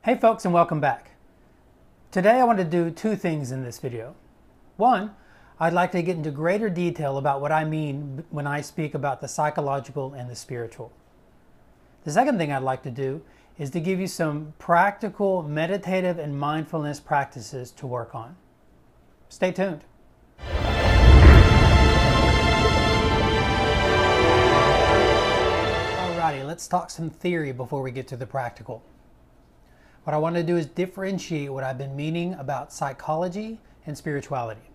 Hey folks, and welcome back. Today I want to do two things in this video. One, I'd like to get into greater detail about what I mean when I speak about the psychological and the spiritual. The second thing I'd like to do is to give you some practical meditative and mindfulness practices to work on. Stay tuned. Alrighty, let's talk some theory before we get to the practical. What I want to do is differentiate what I've been meaning about psychology and spirituality.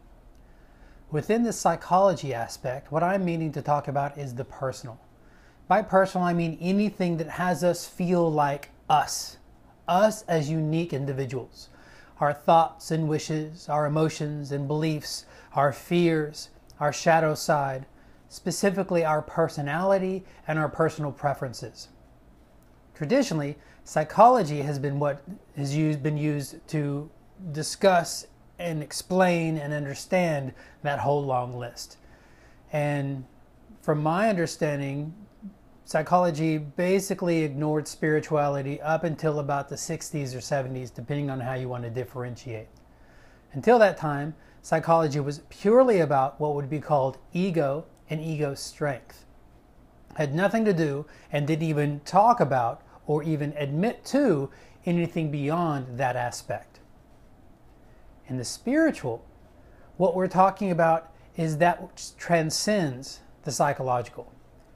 Within the psychology aspect, what I'm meaning to talk about is the personal. By personal, I mean anything that has us feel like us as unique individuals. Our thoughts and wishes, our emotions and beliefs, our fears, our shadow side, specifically our personality and our personal preferences. Traditionally, psychology has been what has been used to discuss and explain and understand that whole long list. And from my understanding, psychology basically ignored spirituality up until about the 60s or 70s, depending on how you want to differentiate. Until that time, psychology was purely about what would be called ego and ego strength. Had nothing to do and didn't even talk about or even admit to anything beyond that aspect. In the spiritual, what we're talking about is that which transcends the psychological.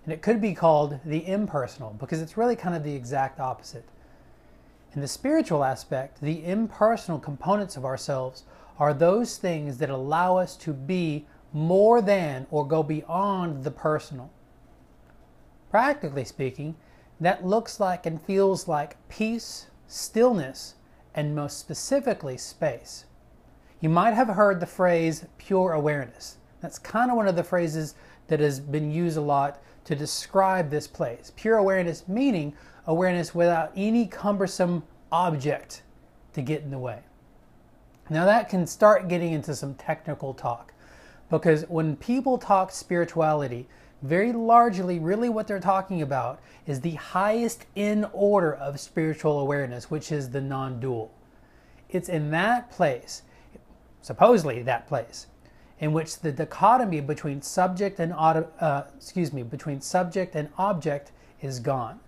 And it could be called the impersonal because it's really kind of the exact opposite. In the spiritual aspect, the impersonal components of ourselves are those things that allow us to be more than or go beyond the personal. Practically speaking, that looks like and feels like peace, stillness, and most specifically space. You might have heard the phrase pure awareness. That's kind of one of the phrases that has been used a lot to describe this place. Pure awareness meaning awareness without any cumbersome object to get in the way. Now that can start getting into some technical talk, because when people talk spirituality, very largely, really what they're talking about is the highest in order of spiritual awareness, which is the non-dual. It's in that place, supposedly that place, in which the dichotomy between subject and object is gone.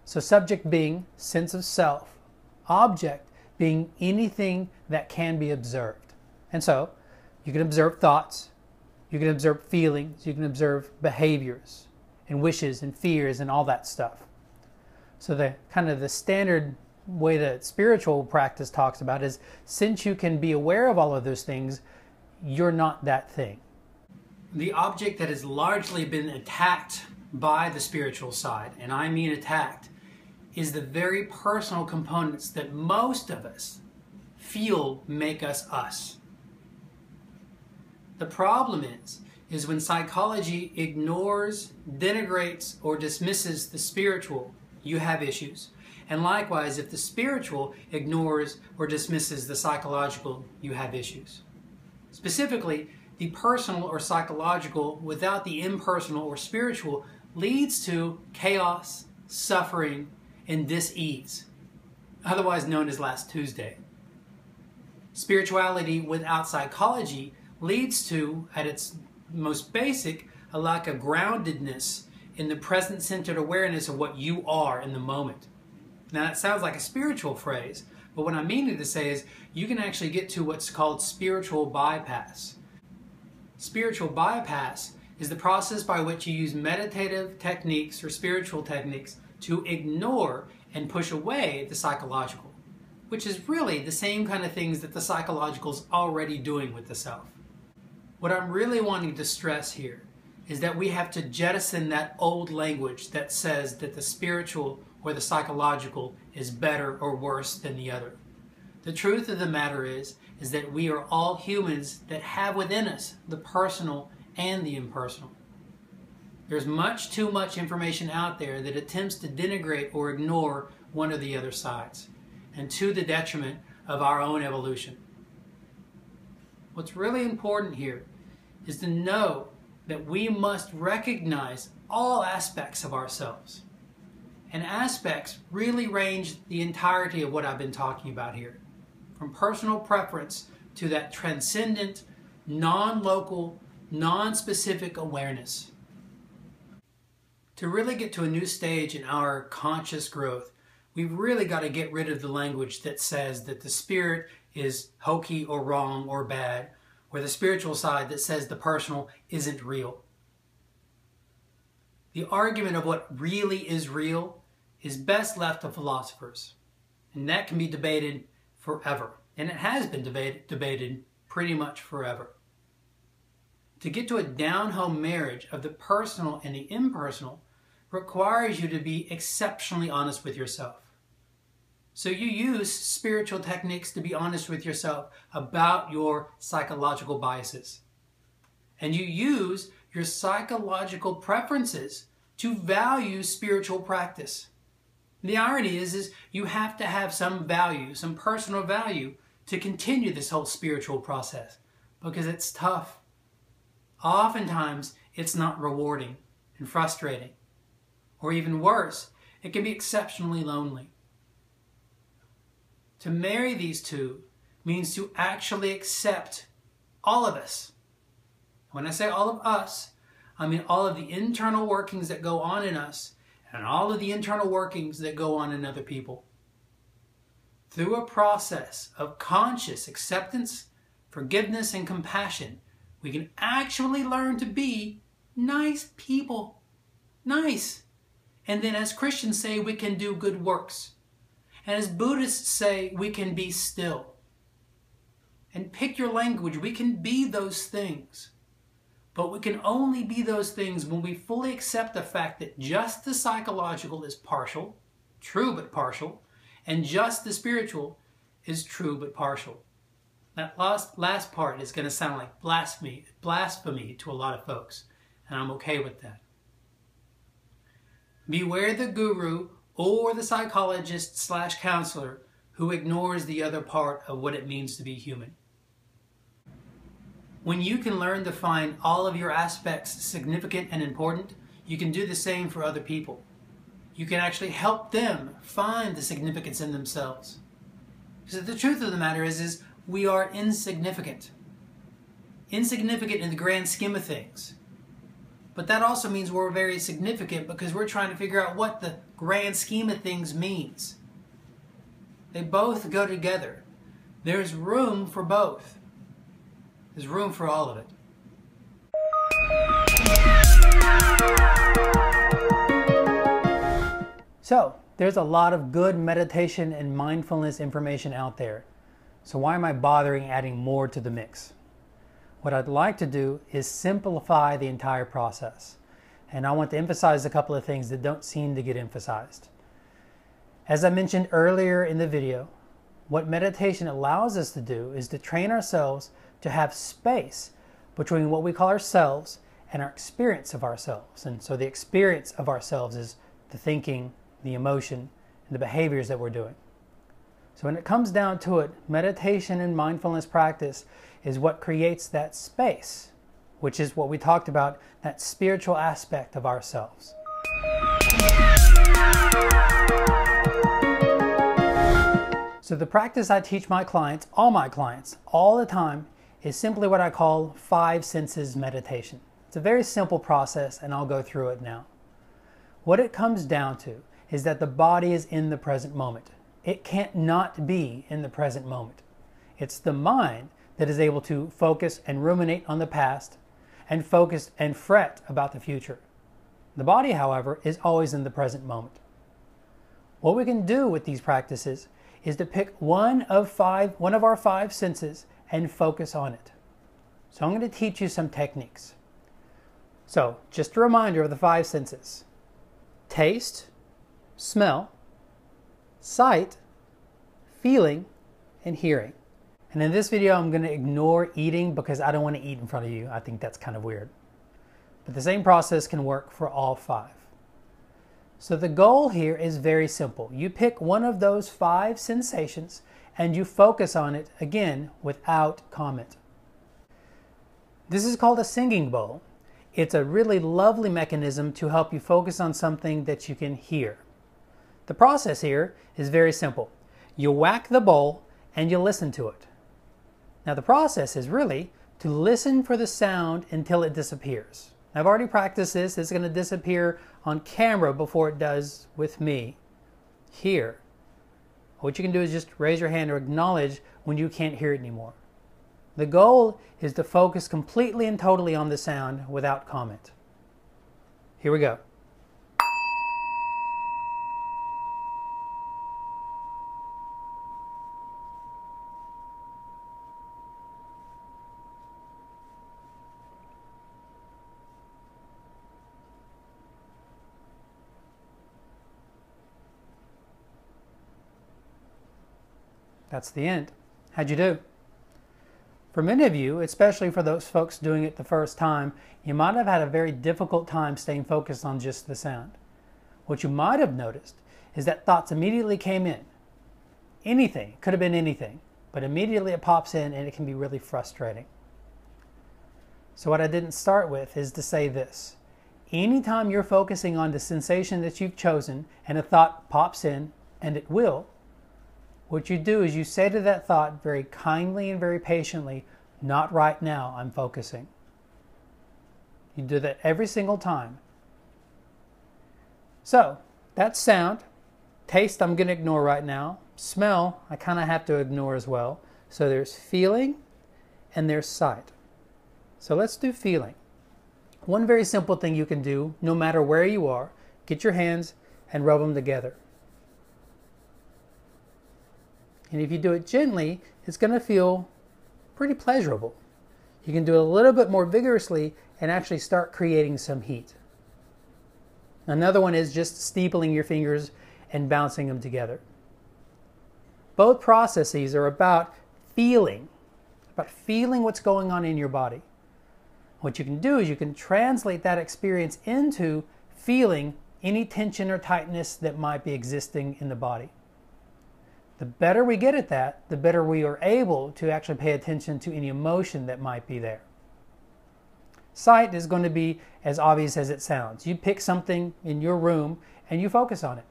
So subject being sense of self, object being anything that can be observed. And so you can observe thoughts, you can observe feelings, you can observe behaviors and wishes and fears and all that stuff. So the kind of the standard way that spiritual practice talks about is, since you can be aware of all of those things, you're not that thing. The object that has largely been attacked by the spiritual side, and I mean attacked, is the very personal components that most of us feel make us us. The problem is when psychology ignores, denigrates, or dismisses the spiritual, you have issues. And likewise, if the spiritual ignores or dismisses the psychological, you have issues. Specifically, the personal or psychological without the impersonal or spiritual leads to chaos, suffering, and dis-ease, otherwise known as last Tuesday. Spirituality without psychology leads to, at its most basic, a lack of groundedness in the present-centered awareness of what you are in the moment. Now that sounds like a spiritual phrase, but what I'm meaning to say is you can actually get to what's called spiritual bypass. Spiritual bypass is the process by which you use meditative techniques or spiritual techniques to ignore and push away the psychological, which is really the same kind of things that the psychological is already doing with the self. What I'm really wanting to stress here is that we have to jettison that old language that says that the spiritual or the psychological is better or worse than the other. The truth of the matter is that we are all humans that have within us the personal and the impersonal. There's much too much information out there that attempts to denigrate or ignore one or the other sides, and to the detriment of our own evolution. What's really important here is to know that we must recognize all aspects of ourselves. and aspects really range the entirety of what I've been talking about here, from personal preference to that transcendent, non-local, non-specific awareness. To really get to a new stage in our conscious growth, we've really got to get rid of the language that says that the spirit is hokey or wrong or bad, or the spiritual side that says the personal isn't real. The argument of what really is real is best left to philosophers, and that can be debated forever, and it has been debated pretty much forever. To get to a down-home marriage of the personal and the impersonal requires you to be exceptionally honest with yourself. So you use spiritual techniques to be honest with yourself about your psychological biases. And you use your psychological preferences to value spiritual practice. The irony is you have to have some value, some personal value, to continue this whole spiritual process, because it's tough. Oftentimes, it's not rewarding and frustrating. Or even worse, it can be exceptionally lonely. To marry these two means to actually accept all of us. When I say all of us, I mean all of the internal workings that go on in us and all of the internal workings that go on in other people. Through a process of conscious acceptance, forgiveness, and compassion, we can actually learn to be nice people. Nice. And then as Christians say, we can do good works. And as Buddhists say, we can be still. And pick your language, we can be those things. But we can only be those things when we fully accept the fact that just the psychological is partial, true but partial, and just the spiritual is true but partial. That last part is going to sound like blasphemy to a lot of folks, and I'm okay with that. Beware the guru or the psychologist/counselor who ignores the other part of what it means to be human. When you can learn to find all of your aspects significant and important, you can do the same for other people. You can actually help them find the significance in themselves. Because the truth of the matter is we are insignificant. Insignificant in the grand scheme of things. But that also means we're very significant because we're trying to figure out what the grand scheme of things means. They both go together. There's room for both. There's room for all of it. So, there's a lot of good meditation and mindfulness information out there. So why am I bothering adding more to the mix? What I'd like to do is simplify the entire process. And I want to emphasize a couple of things that don't seem to get emphasized. As I mentioned earlier in the video, what meditation allows us to do is to train ourselves to have space between what we call ourselves and our experience of ourselves. And so the experience of ourselves is the thinking, the emotion, and the behaviors that we're doing. So when it comes down to it, meditation and mindfulness practice is what creates that space, which is what we talked about, that spiritual aspect of ourselves. So the practice I teach my clients, all the time, is simply what I call 5 senses meditation. It's a very simple process, and I'll go through it now. What it comes down to is that the body is in the present moment. It can't not be in the present moment. It's the mind that is able to focus and ruminate on the past and focus and fret about the future. The body, however, is always in the present moment. What we can do with these practices is to pick one of our 5 senses and focus on it. So I'm going to teach you some techniques. So just a reminder of the 5 senses: taste, smell, sight, feeling, and hearing. And in this video, I'm going to ignore eating because I don't want to eat in front of you. I think that's kind of weird. But the same process can work for all 5. So the goal here is very simple. You pick one of those 5 sensations and you focus on it, again, without comment. This is called a singing bowl. It's a really lovely mechanism to help you focus on something that you can hear. The process here is very simple. You whack the bowl and you listen to it. Now the process is really to listen for the sound until it disappears. I've already practiced this. It's going to disappear on camera before it does with me here. What you can do is just raise your hand or acknowledge when you can't hear it anymore. The goal is to focus completely and totally on the sound without comment. Here we go. That's the end. How'd you do? For many of you, especially for those folks doing it the first time, you might have had a very difficult time staying focused on just the sound. What you might have noticed is that thoughts immediately came in. Anything, could have been anything, but immediately it pops in and it can be really frustrating. So what I didn't start with is to say this. Anytime you're focusing on the sensation that you've chosen and a thought pops in, and it will, what you do is you say to that thought very kindly and very patiently, not right now, I'm focusing. You do that every single time. So, that's sound. Taste, I'm going to ignore right now. Smell, I kind of have to ignore as well. So there's feeling and there's sight. So let's do feeling. One very simple thing you can do, no matter where you are, get your hands and rub them together. And if you do it gently, it's going to feel pretty pleasurable. You can do it a little bit more vigorously and actually start creating some heat. Another one is just steepling your fingers and bouncing them together. Both processes are about feeling what's going on in your body. What you can do is you can translate that experience into feeling any tension or tightness that might be existing in the body. The better we get at that, the better we are able to actually pay attention to any emotion that might be there. Sight is going to be as obvious as it sounds. You pick something in your room and you focus on it.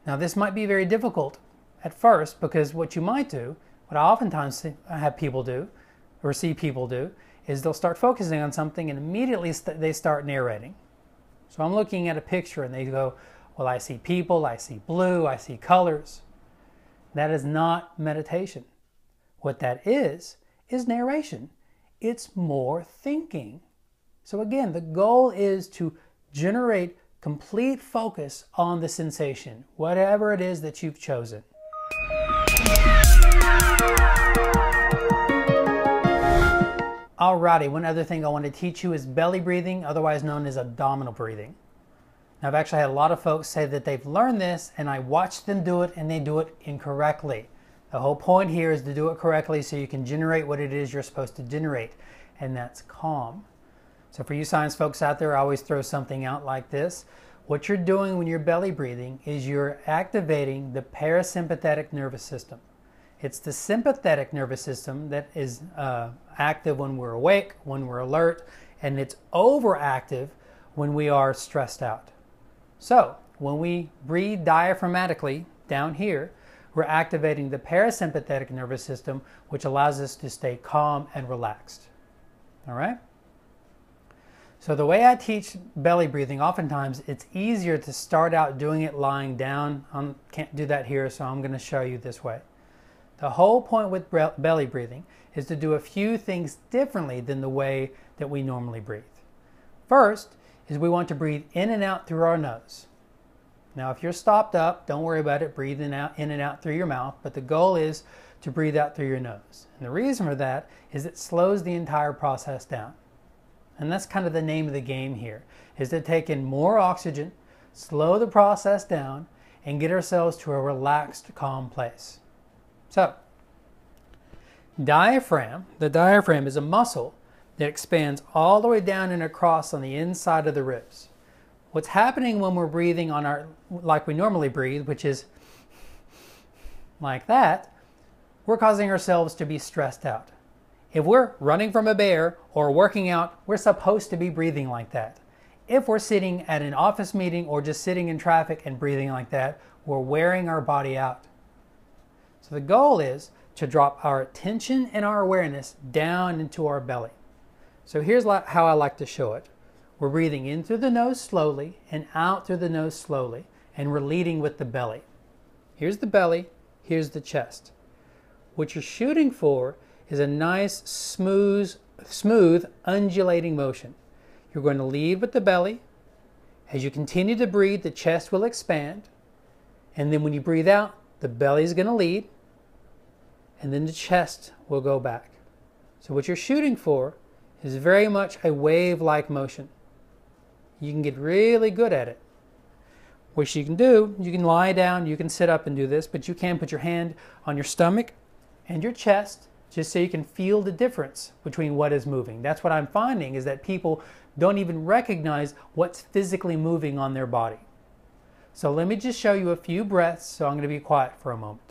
Now this might be very difficult at first because what you might do, what I oftentimes have people do or see people do, is they'll start focusing on something and immediately they start narrating. So I'm looking at a picture and they go, well, I see people, I see blue, I see colors. That is not meditation. What that is narration. It's more thinking. So again, the goal is to generate complete focus on the sensation, whatever it is that you've chosen. Alrighty, one other thing I want to teach you is belly breathing, otherwise known as abdominal breathing. Now, I've actually had a lot of folks say that they've learned this and I watch them do it and they do it incorrectly. The whole point here is to do it correctly so you can generate what it is you're supposed to generate, and that's calm. So for you science folks out there, I always throw something out like this. What you're doing when you're belly breathing is you're activating the parasympathetic nervous system. It's the sympathetic nervous system that is active when we're awake, when we're alert, and it's overactive when we are stressed out. So when we breathe diaphragmatically down here, we're activating the parasympathetic nervous system, which allows us to stay calm and relaxed. All right? So the way I teach belly breathing, oftentimes it's easier to start out doing it lying down. I can't do that here, so I'm going to show you this way. The whole point with belly breathing is to do a few things differently than the way that we normally breathe. First is we want to breathe in and out through our nose. Now, if you're stopped up, don't worry about it. Breathe in and out through your mouth, but the goal is to breathe out through your nose. And the reason for that is it slows the entire process down. And that's kind of the name of the game here, is to take in more oxygen, slow the process down, and get ourselves to a relaxed, calm place. So, the diaphragm is a muscle that expands all the way down and across on the inside of the ribs. What's happening when we're breathing on like we normally breathe, which is like that, we're causing ourselves to be stressed out. If we're running from a bear or working out, we're supposed to be breathing like that. if we're sitting at an office meeting or just sitting in traffic and breathing like that, we're wearing our body out. So the goal is to drop our attention and our awareness down into our belly. So here's how I like to show it. We're breathing in through the nose slowly and out through the nose slowly, and we're leading with the belly. Here's the belly, here's the chest. What you're shooting for is a nice, smooth, undulating motion. You're going to lead with the belly. As you continue to breathe, the chest will expand. And then when you breathe out, the belly is going to lead. And then the chest will go back. So what you're shooting for is very much a wave-like motion. You can get really good at it. What you can do, you can lie down, you can sit up and do this, but you can put your hand on your stomach and your chest just so you can feel the difference between what is moving. That's what I'm finding, is that people don't even recognize what's physically moving on their body. So let me just show you a few breaths, so I'm going to be quiet for a moment.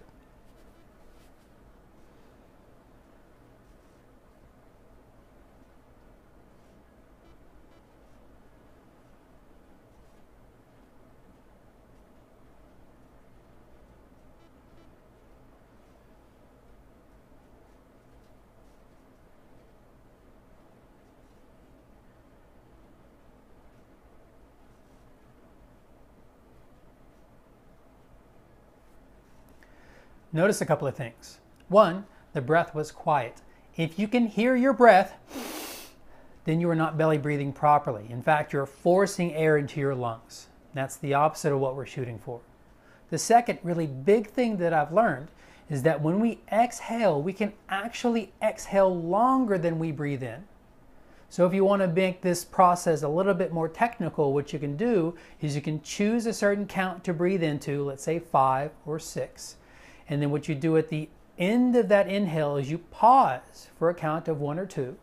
Notice a couple of things. One, the breath was quiet. If you can hear your breath, then you are not belly breathing properly. In fact, you're forcing air into your lungs. That's the opposite of what we're shooting for. The second really big thing that I've learned is that when we exhale, we can actually exhale longer than we breathe in. So if you want to make this process a little bit more technical, what you can do is you can choose a certain count to breathe into, let's say 5 or 6. And then what you do at the end of that inhale is you pause for a count of 1 or 2.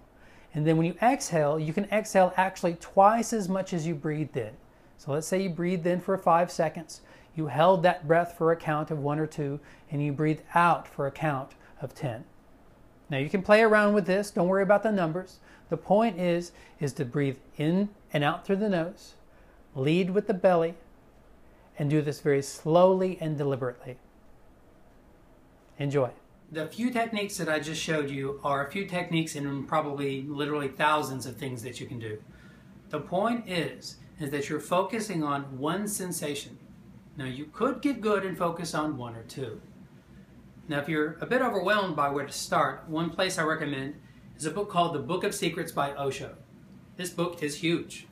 And then when you exhale, you can exhale actually twice as much as you breathed in. So let's say you breathed in for 5 seconds, you held that breath for a count of 1 or 2, and you breathed out for a count of 10. Now you can play around with this, don't worry about the numbers. The point is to breathe in and out through the nose, lead with the belly, and do this very slowly and deliberately. Enjoy. The few techniques that I just showed you are a few techniques in probably literally thousands of things that you can do. The point is that you're focusing on one sensation. Now you could get good and focus on 1 or 2. Now if you're a bit overwhelmed by where to start, one place I recommend is a book called The Book of Secrets by Osho. This book is huge.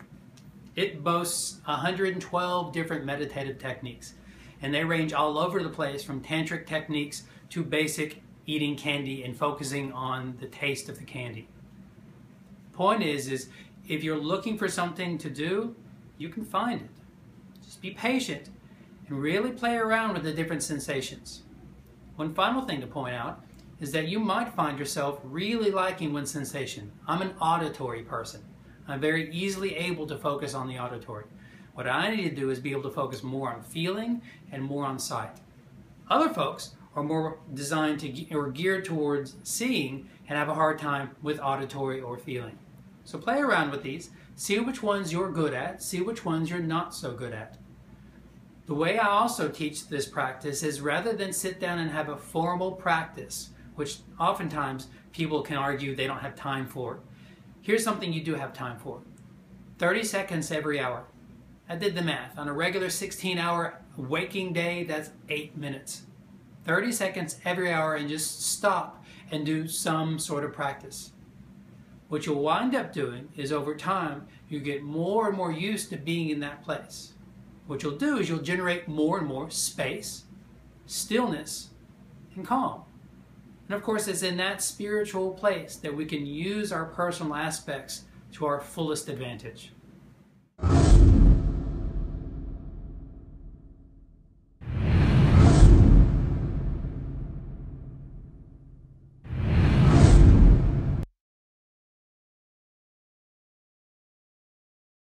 It boasts 112 different meditative techniques, and they range all over the place from tantric techniques to basic eating candy and focusing on the taste of the candy. Point is if you're looking for something to do, you can find it. Just be patient and really play around with the different sensations. One final thing to point out is that you might find yourself really liking one sensation. I'm an auditory person. I'm very easily able to focus on the auditory. What I need to do is be able to focus more on feeling and more on sight. Other folks are more designed to or geared towards seeing and have a hard time with auditory or feeling. So play around with these, see which ones you're good at, see which ones you're not so good at. The way I also teach this practice is rather than sit down and have a formal practice, which oftentimes people can argue they don't have time for, here's something you do have time for. 30 seconds every hour. I did the math. On a regular 16-hour waking day, that's 8 minutes. 30 seconds every hour, and just stop and do some sort of practice. What you'll wind up doing is over time, you get more and more used to being in that place. What you'll do is you'll generate more and more space, stillness, and calm. And of course, it's in that spiritual place that we can use our personal aspects to our fullest advantage.